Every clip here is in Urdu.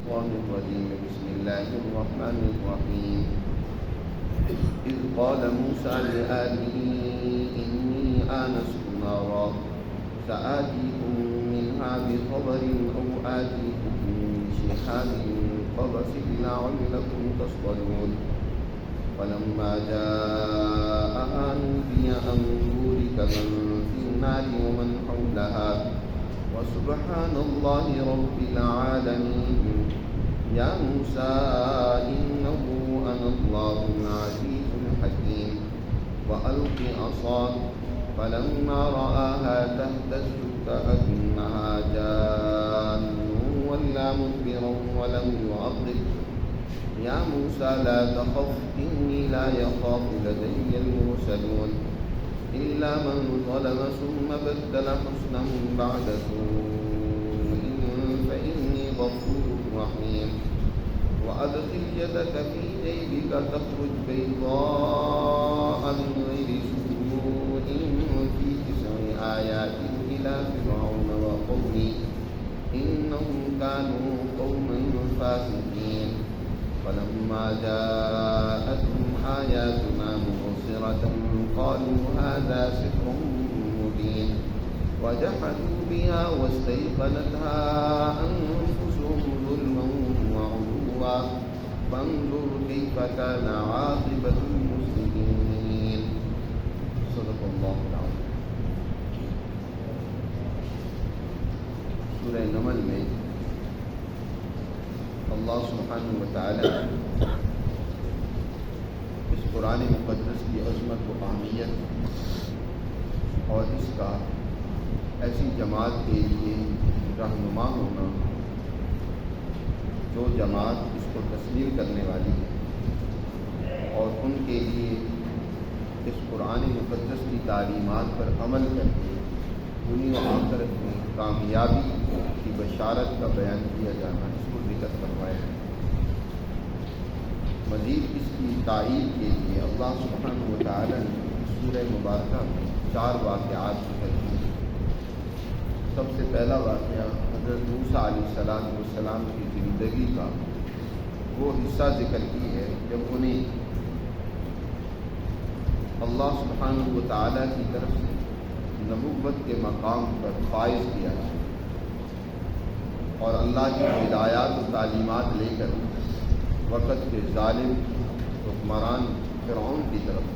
الشيطان الرجيم بسم الله الرحمن الرحيم إذ قال موسى لآله إني آنست نارا سآتيكم منها بخبر أو آتيكم بشهاب قبس لعلكم تصطلون فلما جاءها نودي أن بورك من في النار ومن حولها وسبحان الله رب العالمين يا موسى إنه أنا الله العزيز الحكيم وألق عصاك فلما رآها تهتز كأنها جان ولا مدبرا ولم يعقب يا موسى لا تخف إني لا يخاف لدي المرسلون إلا من ظلم ثم بدل حسنا بعد سوء فإني غفور رحيم وأدخل يدك في جيبك تخرج بيضاء من غير سوء في 9 آيات إلى فرعون وقومه إنهم كانوا قوما فاسقين فلما جاءتهم آياتنا مبصرة قالوا هذا سحر مبين وجحدوا بها واستيقنتها أنفسهم ظلما وعلوا فانظر كيف كان عاقبة المفسدين صدق الله العظيم. سورہ نمل میں اللہ سبحانہ وتعالی اس قرآن مقدس کی عظمت و اہمیت اور اس کا ایسی جماعت کے لیے رہنما ہونا جو جماعت اس کو تسلیم کرنے والی ہے اور ان کے لیے اس قرآن مقدس کی تعلیمات پر عمل کر کے دنیا و آخرت میں کامیابی کی بشارت کا بیان کیا جانا اس کو ذکر فرمایا ہے۔ مزید اس کی تائید کے لیے اللہ سبحانہ وتعالی نے سورہ مبارکہ میں 4 واقعات ذکر کیے۔ سب سے پہلا واقعہ حضرت موسیٰ علیہ السلام کی زندگی کا وہ حصہ ذکر کی ہے جب انہیں اللہ سبحانہ وتعالی کی طرف سے نبوت کے مقام پر فائز کیا ہے اور اللہ کی ہدایات و تعلیمات لے کر وقت کے ظالم حکمران فرعون کی طرف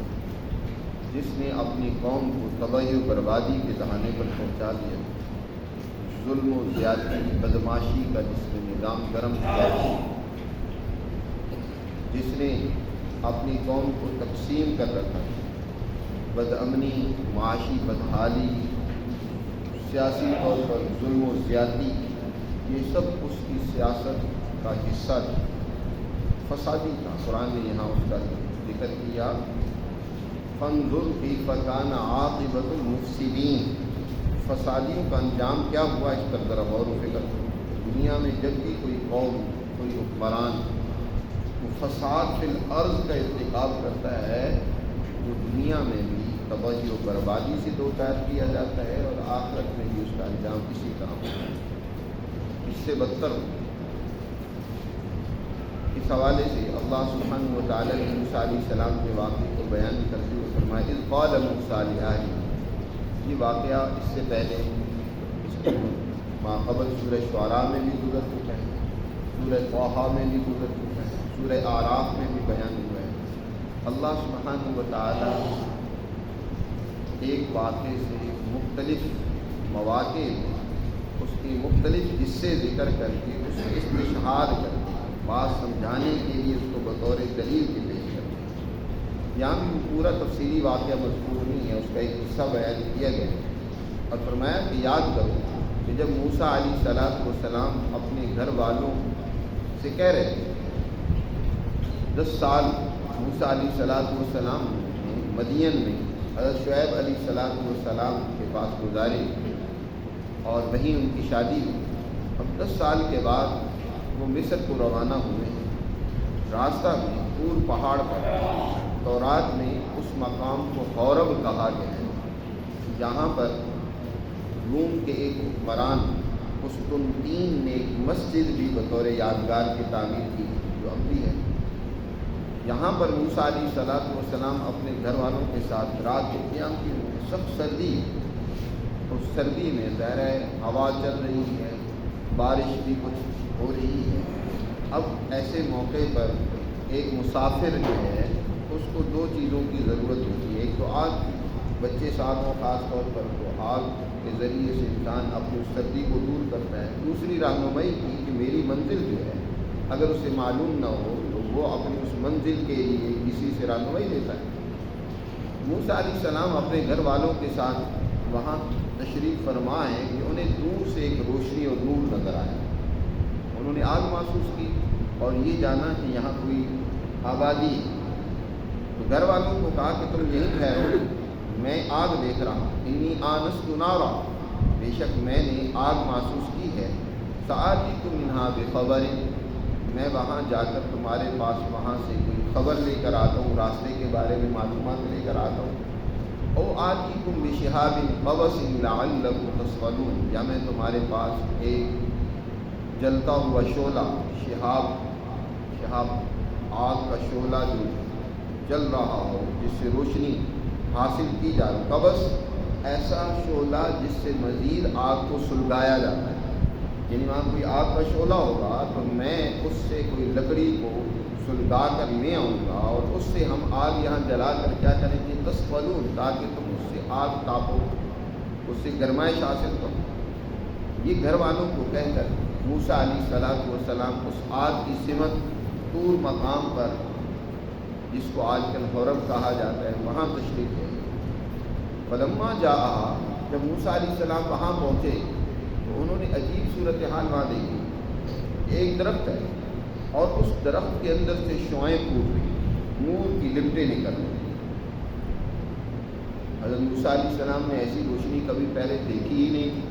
جس نے اپنی قوم کو تباہی و بربادی کے دہانے پر پہنچا دیا، ظلم و زیادتی بدماشی کا جس نے نظام گرم کیا، جس نے اپنی قوم کو تقسیم کر رکھا، بدامنی، معاشی بدحالی، سیاسی طور پر ظلم و زیادتی، یہ سب اس کی سیاست کا حصہ تھا، فسادی تھا۔ قرآن نے یہاں اس کا ذکر کیا، فانظر کیف کان عاقبۃ المفسدین، فسادیوں کا انجام کیا ہوا اس پر ذرا غور و فکر کرو۔ دنیا میں جب بھی کوئی قوم، کوئی حکمران فساد فی الارض کا ارتکاب کرتا ہے تو دنیا میں بھی تباہی و بربادی سے دوچار کیا جاتا ہے اور آخرت میں بھی اس کا انجام اسی طرح ہوتا ہے، اس سے بدتر ہوتا ہے۔ اس حوالے سے اللہ سبحانہ وتعالی نے موسیٰ علیہ السلام کے واقعے کو بیان کرتے ہوئے فرمایا اذ قال موسیٰ لأہلہ، یہ واقعہ اس سے پہلے اس کے ماقبل سورہ شعراء میں بھی گزر چکا ہے، سورہ طٰہٰ میں بھی گزر چکا ہے، سورہ اعراف میں بھی بیان ہوا ہے۔ اللہ سبحانہ وتعالی ایک واقعے سے مختلف مواقع میں اس کی مختلف حصے ذکر کر کے اس سے استشہاد کر کے بات سمجھانے کے لیے اس کو بطور دلیل کے پیش کرتے ہیں۔ یہاں بھی پورا تفصیلی واقعہ مذکور نہیں ہے، اس کا ایک حصہ بیان کیا گیا ہے اور فرمایا کہ یاد کرو کہ جب موسیٰ علیہ السلام اپنے گھر والوں سے کہہ رہے تھے 10 سال موسیٰ علیہ السلام مدین میں حضرت شعیب علیہ السلام کے پاس گزارے اور وہیں ان کی شادی ہوئی۔ اب 10 سال کے بعد وہ مصر کو روانہ ہوئے ہیں۔ راستہ میں طور پہاڑ پر تورات میں اس مقام کو حورب کہا گیا ہے، جہاں پر روم کے ایک حکمران قسطنطین نے ایک مسجد بھی بطور یادگار کی تعمیر کی جو اب بھی ہے۔ یہاں پر موسیٰ علیہ السلام اپنے گھر والوں کے ساتھ رات کو قیام کی، سخت سردی ہے۔ اس سردی میں ظاہر ہے ہوا چل رہی ہے، بارش بھی کچھ ہو رہی ہے۔ اب ایسے موقع پر ایک مسافر جو ہے اس کو دو چیزوں کی ضرورت ہوتی ہے، ایک تو آگ کی، بچے ساتھ ہوں خاص طور پر تو آگ کے ذریعے سے انسان اپنی اس سردی کو دور کرتا ہے۔ دوسری رہنمائی کی کہ میری منزل جو ہے اگر اسے معلوم نہ ہو تو وہ اپنی اس منزل کے لیے کسی سے رہنمائی لیتا ہے۔ موسیٰ علیہ السلام اپنے گھر والوں کے ساتھ وہاں تشریف فرما ہے کہ انہیں دور سے ایک روشنی اور نور نظر آیا۔ انہوں نے آگ محسوس کی اور یہ جانا کہ یہاں کوئی آبادی ہے، تو گھر والوں کو کہا کہ تم یہیں ٹھہرو، میں آگ دیکھ رہا ہوں، انی آنست نارا، بے شک میں نے آگ محسوس کی ہے، سآتیکم منہا بخبر، میں وہاں جا کر تمہارے پاس وہاں سے کوئی خبر لے کر آتا ہوں، راستے کے بارے میں معلومات لے کر آتا ہوں۔ او آتیکم بشہاب قبس لعلکم تصطلون، یا میں تمہارے پاس ایک جلتا ہوا شعلہ، شہاب آگ کا شعلہ جو جل رہا ہو جس سے روشنی حاصل کی جا رہی، قبس ایسا شعلہ جس سے مزید آگ کو سلگایا جاتا ہے، یعنی وہاں کوئی آگ کا شعلہ ہوگا تو میں اس سے کوئی لکڑی کو سلگا کر لے آؤں گا اور اس سے ہم آگ یہاں جلا کر کیا کریں گے، تصطلون، تاکہ تم اس سے آگ تاپو، اس سے گرمائش حاصل کرو۔ یہ گھر والوں کو کہہ کر موسیٰ علیہ السلام اس آگ کی سمت طور مقام پر، جس کو آج کل حرم کہا جاتا ہے، وہاں تشریف لے گئے۔ فلما جاء، جب موسیٰ علیہ السلام وہاں پہنچے تو انہوں نے عجیب صورتحال وہاں دیکھی۔ ایک درخت ہے اور اس درخت کے اندر سے شعاعیں پھوٹ رہی، نور کی لپٹیں نکل رہی۔ حضرت موسیٰ علیہ السلام نے ایسی روشنی کبھی پہلے دیکھی ہی نہیں تھی۔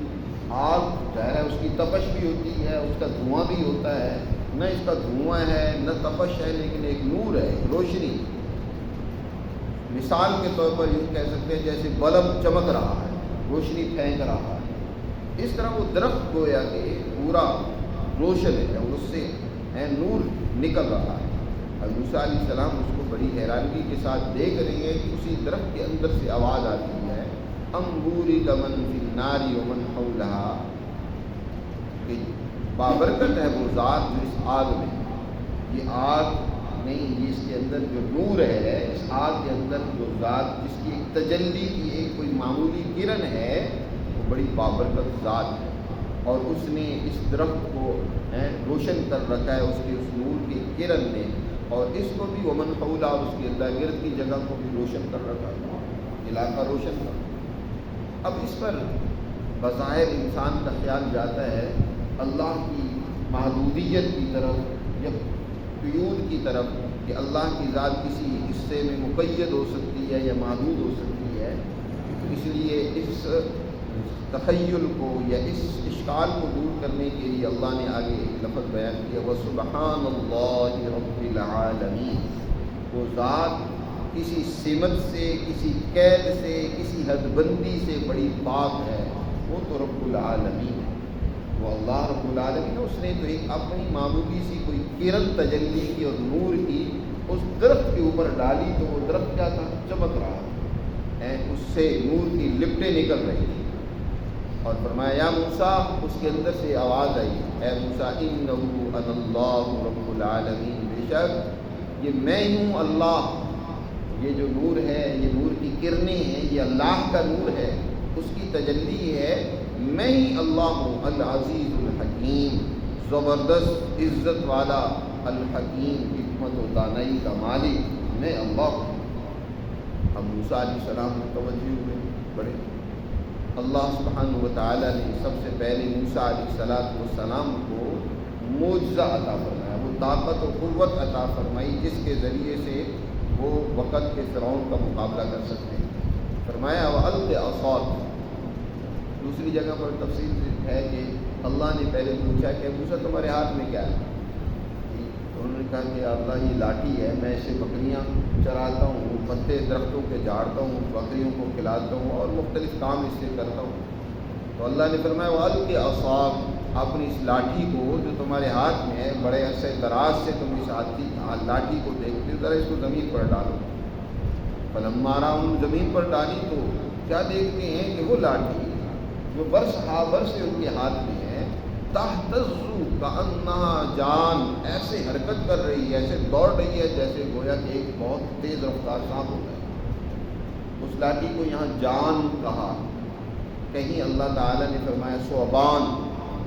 آگ ظاہر ہے اس کی تپش بھی ہوتی ہے، اس کا دھواں بھی ہوتا ہے، نہ اس کا دھواں ہے نہ تپش ہے، لیکن ایک نور ہے، ایک روشنی۔ مثال کے طور پر یوں کہہ سکتے ہیں جیسے بلب چمک رہا ہے، روشنی پھینک رہا ہے، اس طرح وہ درخت گویا کہ پورا روشن ہے اور اس سے نور نکل رہا ہے۔ اور موسیٰ علیہ السلام اس کو بڑی حیرانگی کے ساتھ دیکھ رہے ہیں کہ اسی درخت کے اندر سے آواز آتی ہے، انگوری کمن فی النار ومن حولہا، کہ بابرکت ہے وہ ذات جو اس آگ میں، یہ آگ نہیں، یہ اس کے اندر جو نور ہے، اس آگ کے اندر جو ذات جس کی ایک تجلی کی ایک کوئی معمولی کرن ہے، وہ بڑی بابرکت ذات ہے، اور اس نے اس درخت کو روشن کر رکھا ہے اس کے اس نور کی کرن نے، اور اس کو بھی ومن حولہ، اور اس کے ارد گرد کی جگہ کو بھی روشن کر رکھا ہے، علاقہ روشن کر۔ اب اس پر بظاہر انسان کا خیال جاتا ہے اللہ کی محدودیت کی طرف یا قیود کی طرف، کہ اللہ کی ذات کسی حصے میں مقید ہو سکتی ہے یا محدود ہو سکتی ہے، اس لیے اس تخیل کو یا اس اشکال کو دور کرنے کے لیے اللہ نے آگے ایک لفظ بیان کیا، وَسُبْحَانَ اللَّهِ رَبِّ الْعَالَمِينَ، وہ ذات کسی سمت سے، کسی قید سے، کسی حد بندی سے بڑی پاک ہے، وہ تو رب العالمین ہے، وہ اللہ رب العالمین ہے۔ اس نے تو ایک اپنی معمولی سی کوئی کرن تجلی کی اور نور کی اس درخت کے اوپر ڈالی تو وہ درخت کیا تھا، چمک رہا ہے، اس سے نور کی لپٹیں نکل رہی تھی، اور فرمایا یا موسیٰ، اس کے اندر سے آواز آئی، اے موسیٰ انہ انا اللہ رب العالمین، بے شک یہ میں ہوں اللہ، یہ جو نور ہے، یہ نور کی کرنیں ہیں، یہ اللہ کا نور ہے، اس کی تجلی ہے، میں ہی اللہ ہوں، العزیز الحکیم، زبردست عزت والا، الحکیم، حکمت و دانائی کا مالک، میں اللہ ہوں۔ اب موسیٰ علیہ السلام متوجہ ہوئے، بڑے اللہ سبحانہ و تعالیٰ نے سب سے پہلے موسیٰ علیہ السلام کو معجزہ عطا فرمایا، وہ طاقت و قوت عطا فرمائی جس کے ذریعے سے وہ وقت کے فرعون کا مقابلہ کر سکتے ہیں۔ فرمایا وَأَلْقِ عَصَاكَ، دوسری جگہ پر تفصیل ہے کہ اللہ نے پہلے پوچھا کہ موسیٰ تمہارے ہاتھ میں کیا ہے، تو انہوں نے کہا کہ اللہ یہ لاٹھی ہے، میں اسے بکریاں چراتا ہوں، پتے درختوں کے جھاڑتا ہوں، بکریوں کو کھلاتا ہوں اور مختلف کام اس سے کرتا ہوں۔ تو اللہ نے فرمایا وَأَلْقِ عَصَاكَ، اپنی اس لاٹھی کو جو تمہارے ہاتھ میں ہے، بڑے عرصے دراز سے تم اس لاٹھی کو دیکھتے ہو، ذرا اس کو زمین پر ڈالو۔ فلما رأوا زمین پر ڈالی تو کیا دیکھتے ہیں کہ وہ لاٹھی جو برس ہا برس سے ان کے ہاتھ میں ہے، تہتز کأنہا جان، ایسے حرکت کر رہی ہے، ایسے دوڑ رہی ہے جیسے گویا کہ ایک بہت تیز رفتار سانپ ہوتا ہے۔ اس لاٹھی کو یہاں جان کہا، کہیں اللہ تعالیٰ نے فرمایا ثعبان،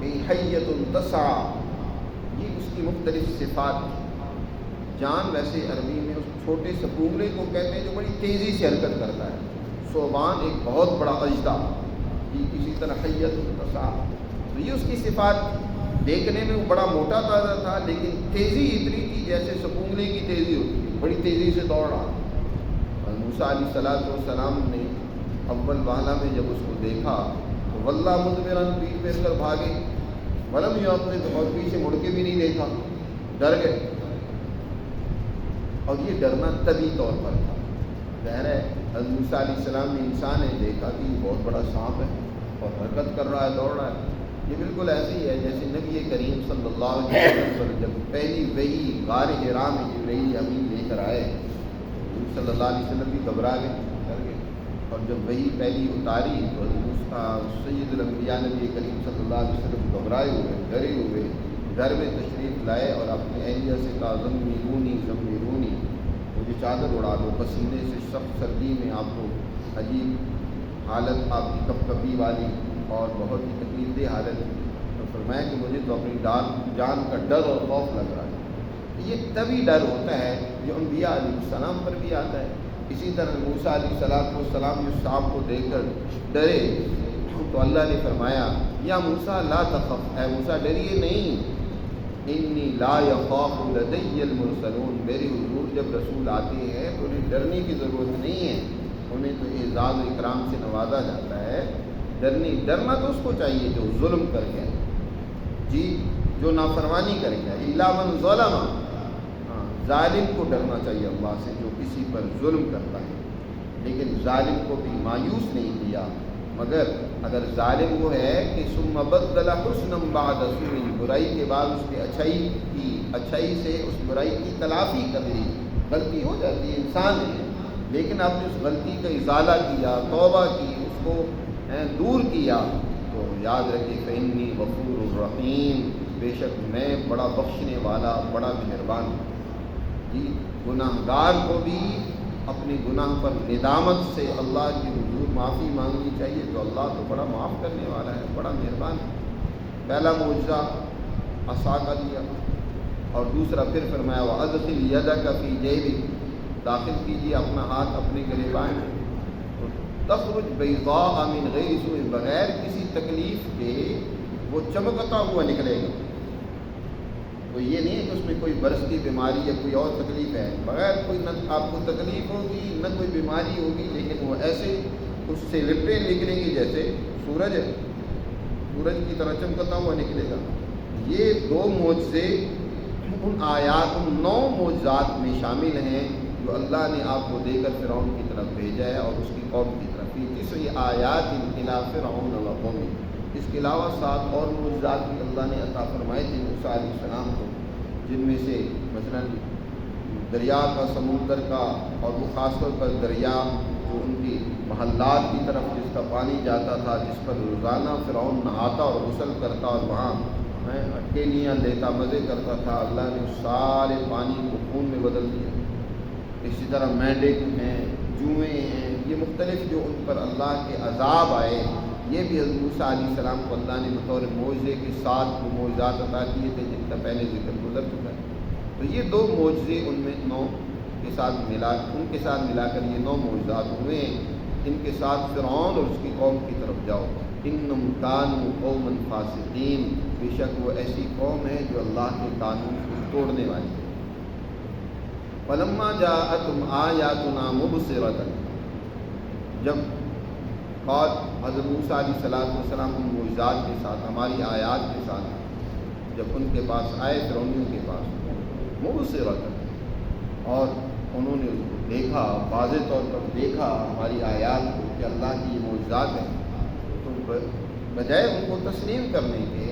کہیں حیۃ تسعی، یہ اس کی مختلف صفات ہیں۔ جان ویسے عربی میں اس چھوٹے سپونگڑے کو کہتے ہیں جو بڑی تیزی سے حرکت کرتا ہے۔ ثعبان ایک بہت بڑا اژدہا، اسی طرح حیۃ تسعی، تو یہ اس کی صفات تھی۔ دیکھنے میں وہ بڑا موٹا تازہ تھا، لیکن تیزی اتنی تھی جیسے سپونگڑے کی تیزی ہوتی ہے، بڑی تیزی سے دوڑ رہا۔ اور موسیٰ علیہ السلام نے اول والا میں جب اس کو دیکھا تو واللہ مدبراً، پیٹ پھیر کر بھاگے، ولم یعقب، اور پیچھے مڑ کے بھی نہیں دیکھا، ڈر گئے۔ اور یہ ڈرنا طبی طور پر تھا، ظاہر ہے حضرت موسیٰ علیہ السلام نے انسان نے دیکھا کہ یہ بہت بڑا سانپ ہے اور حرکت کر رہا ہے، دوڑ رہا ہے۔ یہ بالکل ایسے ہی ہے جیسے نبی کریم صلی اللہ علیہ وسلم پر جب پہلی وحی غار حرا میں جبرائیل امین لے کر آئے، حضور صلی اللہ علیہ وسلم بھی گھبرا گئے، ڈر گئے، اور جب وحی پہلی اتاری تو سید الانبیاء نبی کریم صلی اللہ علیہ وسلم گھبرائے ہوئے، ڈرے ہوئے گھر میں تشریف لائے اور اپنی اہلیہ سے کہا زمیرونی زمیرونی، مجھے چادر اڑا دو، پسینے سے سخت سردی میں آپ کو عجیب حالت آپ کی کپ کپی والی اور بہت ہی تکلیف دہ حالت، تو فرمایا کہ مجھے تو اپنی جان کا ڈر اور خوف لگ رہا ہے۔ یہ تبھی ڈر ہوتا ہے جو انبیاء علیہ السلام پر بھی آتا ہے۔ اسی طرح موسیٰ علیہ السلام جو سانپ کو دیکھ کر ڈرے تو اللہ نے فرمایا یا موسیٰ لا تخف، اے موسیٰ ڈریے نہیں، انی لا یخاف لدی المرسلون، میرے حضور جب رسول آتے ہیں تو انہیں ڈرنے کی ضرورت نہیں ہے، انہیں تو اعزاز و اکرام سے نوازا جاتا ہے۔ ڈرنا تو اس کو چاہیے جو ظلم کر کے جی، جو نافرمانی کر کے، الا من ظلم، ظالم کو ڈرنا چاہیے اللہ سے جو کسی پر ظلم کرتا ہے، لیکن ظالم کو بھی مایوس نہیں کیا، مگر اگر ظالم وہ ہے کہ ثم بدل حسنا بعد سوء، برائی کے بعد اس نے اچھائی سے اس برائی کی تلافی کر لی، غلطی ہو جاتی ہے، انسان ہے، لیکن آپ نے اس غلطی کا ازالہ کیا، توبہ کی، اس کو دور کیا، تو یاد رکھیے فإنی غفور الرحیم، بے شک میں بڑا بخشنے والا، بڑا مہربان ہوں۔ جی، گناہ گار کو بھی اپنے گناہ پر ندامت سے اللہ کی حضور معافی مانگنی چاہیے، تو اللہ تو بڑا معاف کرنے والا ہے، بڑا مہربان ہے۔ پہلا معجزہ عصا کا دیا، اور دوسرا پھر فرمایا وَأَدْخِلْ يَدَكَ فِي جَيْبِكَ، داخل کیجیے اپنا ہاتھ اپنے گریبان میں، تو تخرج بیضاء من غیر سوء، بغیر کسی تکلیف کے وہ چمکتا ہوا نکلے گا۔ تو یہ نہیں ہے کہ اس میں کوئی برس کی بیماری یا کوئی اور تکلیف ہے، بغیر کوئی نہ آپ کو تکلیف ہوگی نہ کوئی بیماری ہوگی، لیکن وہ ایسے اس سے لپٹیں نکلیں گی جیسے سورج کی طرح چمکتا ہوا نکلے گا۔ یہ دو معجزے ان آیات، ان 9 معجزات میں شامل ہیں جو اللہ نے آپ کو دے کر فرعون کی طرف بھیجا ہے اور اس کی قوم کی طرف۔ یہ آیات الا فرعون و قومہ، اس کے علاوہ 7 اور معجزات بھی اللہ نے عطا فرمائے تھے موسیٰ علیہ السلام کو، جن میں سے مثلا دریا کا، سمندر کا، اور وہ خاص طور پر دریا جو ان کی محلات کی طرف جس کا پانی جاتا تھا، جس پر روزانہ فرعون نہاتا اور غسل کرتا اور وہاں اٹکیلیاں لیتا، مزے کرتا تھا، اللہ نے اس سارے پانی کو خون میں بدل دیا۔ اسی طرح مینڈک ہیں، جوئیں ہیں، یہ مختلف جو ان پر اللہ کے عذاب آئے، یہ بھی حضرت موسیٰ علیہ السلام کو اللہ نے بطور معجزے کے 7 معجزات عطا کیے تھے، جن کا پہلے ذکر گزر چکا ہے۔ تو یہ 2 معجزے ان میں 9 کے ساتھ ملا کر یہ 9 معجزات ہوئے ہیں۔ ان کے ساتھ فرعون اور اس کی قوم کی طرف جاؤ، انہم کانوا قوما فاسقین، بے شک وہ ایسی قوم ہے جو اللہ کے قانون کو توڑنے والی ہے۔ فلما جاءتهم آیاتنا مبصرۃ، جب اور حضرت موسیٰ علیہ السلام ان معجزات کے ساتھ، ہماری آیات کے ساتھ جب ان کے پاس آئے، فرعونیوں کے پاس، مبصرۃ، اور انہوں نے اس کو دیکھا، واضح طور پر دیکھا ہماری آیات کو کہ اللہ کی یہ معجزات ہیں، تو بجائے ان کو تسلیم کرنے کے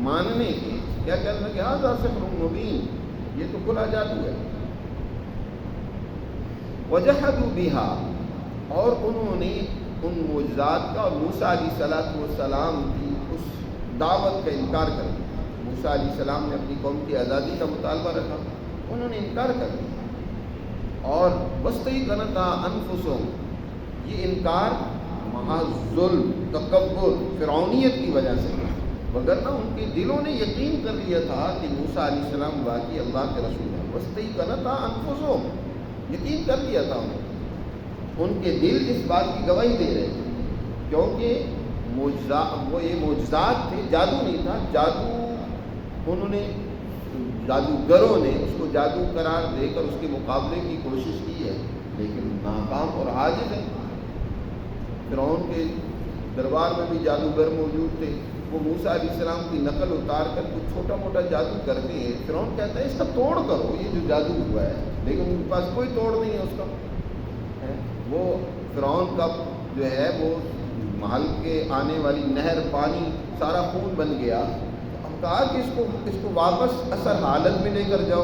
ماننے کے، کیا کہنے لگے ھذا سحر مبین، یہ تو کھلا جادو ہے۔ وجحدوا بها، اور انہوں نے ان معجزات کا اور موسیٰ علیہ السلام کی اس دعوت کا انکار کر دیا۔ موسیٰ علیہ السلام نے اپنی قوم کی آزادی کا مطالبہ رکھا، انہوں نے انکار کر دیا۔ اور وَاسْتَيْقَنَتْهَا أَنفُسُهُمْ، یہ انکار محض ظلم، تکبر، فرعونیت کی وجہ سے، وگرنہ ان کے دلوں نے یقین کر لیا تھا کہ موسیٰ علیہ السلام واقعی اللہ کے رسول ہیں۔ وَاسْتَيْقَنَتْهَا أَنفُسُهُمْ، یقین کر لیا تھا ان کے دل اس بات کی گواہی دے رہے تھے، کیونکہ وہ یہ معجزات تھے، جادو نہیں تھا۔ جادو انہوں نے، جادوگروں نے اس کو جادو قرار دے کر اس کے مقابلے کی کوشش کی ہے، لیکن ناکام اور عاجز ہے۔ فرعون کے دربار میں بھی جادوگر موجود تھے، وہ موسیٰ علیہ السلام کی نقل اتار کر کچھ چھوٹا موٹا جادو کرتے ہیں۔ فرعون کہتا ہے اس کا توڑ کرو، یہ جو جادو ہوا ہے، لیکن ان کے پاس کوئی توڑ نہیں ہے اس کا۔ وہ فرعون کا جو ہے وہ محل کے آنے والی نہر، پانی سارا خون بن گیا۔ ہم کہا کہ اس کو واپس اثر حالت میں لے کر جاؤ،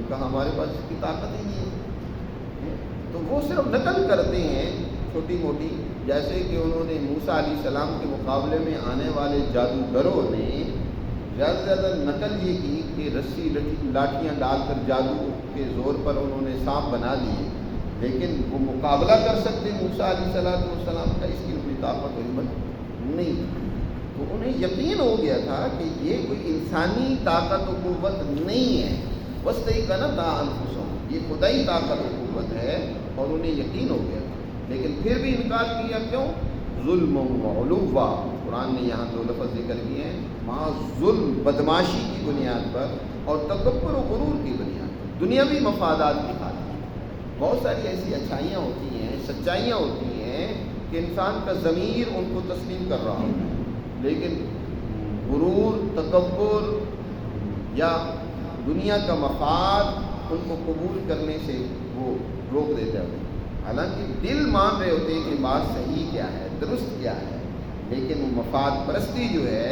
کہا ہمارے پاس اس کی طاقت ہی نہیں ہے۔ تو وہ صرف نقل کرتے ہیں چھوٹی موٹی، جیسے کہ انہوں نے موسیٰ علیہ السلام کے مقابلے میں آنے والے جادوگروں نے زیادہ سے زیادہ نقل یہ کی کہ رسی لاٹھیاں ڈال کر جادو کے زور پر انہوں نے سانپ بنا لیے، لیکن وہ مقابلہ کر سکتے موسیٰ علیہ السلام کا، اس کی کوئی طاقت و ہمت نہیں تھی۔ تو انہیں یقین ہو گیا تھا کہ یہ کوئی انسانی طاقت و قوت نہیں ہے، وَاسْتَيْقَنَتْهَا أَنفُسُهُمْ، یہ خدائی طاقت و قوت ہے، اور انہیں یقین ہو گیا تھا، لیکن پھر بھی انکار کیا۔ کیوں؟ ظلم و علوا، قرآن نے یہاں دو لفظ ذکر کیے ہیں، وہاں ظلم، بدماشی کی بنیاد پر، اور تکبر و غرور کی بنیاد پر، دنیاوی مفادات کی خاطر۔ بہت ساری ایسی اچھائیاں ہوتی ہیں، سچائیاں ہوتی ہیں کہ انسان کا ضمیر ان کو تسلیم کر رہا ہوتا ہے، لیکن غرور، تکبر یا دنیا کا مفاد ان کو قبول کرنے سے وہ روک دیتے ہیں۔ حالانکہ دل مان رہے ہوتے ہیں کہ بات صحیح کیا ہے، درست کیا ہے، لیکن وہ مفاد پرستی جو ہے،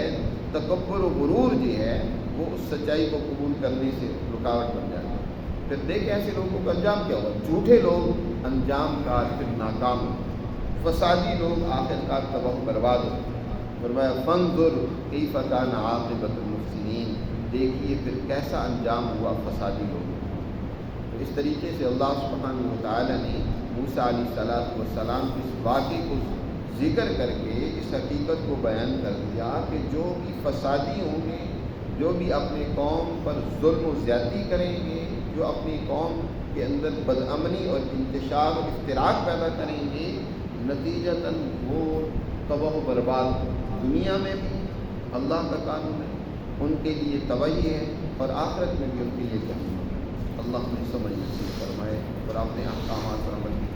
تکبر و غرور جو ہے، وہ اس سچائی کو قبول کرنے سے رکاوٹ بن جاتی ہے۔ پھر دیکھ ایسے لوگوں کا انجام کیا ہوا، جھوٹے لوگ انجام کار پھر ناکام ہو، فسادی لوگ آخر کار تباہ و برباد ہو۔ فرمایا فانظر کیف کان عاقبۃ المفسدین، دیکھیے پھر کیسا انجام ہوا فسادی لوگوں کا۔ تو اس طریقے سے اللہ سبحانہ و تعالی نے موسیٰ علیہ السلام کے اس واقعے کو ذکر کر کے اس حقیقت کو بیان کر دیا کہ جو بھی فسادی ہوں گے، جو بھی اپنے قوم پر ظلم و زیادتی کریں گے، جو اپنی قوم کے اندر بدامنی اور انتشار اور افتراق پیدا کریں گے، نتیجتاً وہ تباہ و برباد، دنیا میں بھی اللہ کا قانون ہے، ان کے لیے تباہی ہے، اور آخرت میں بھی ان کے لیے جہنم ہے۔ اللہ ہمیں سمجھ نصیب فرمائے اور اپنے احکامات پر عمل کی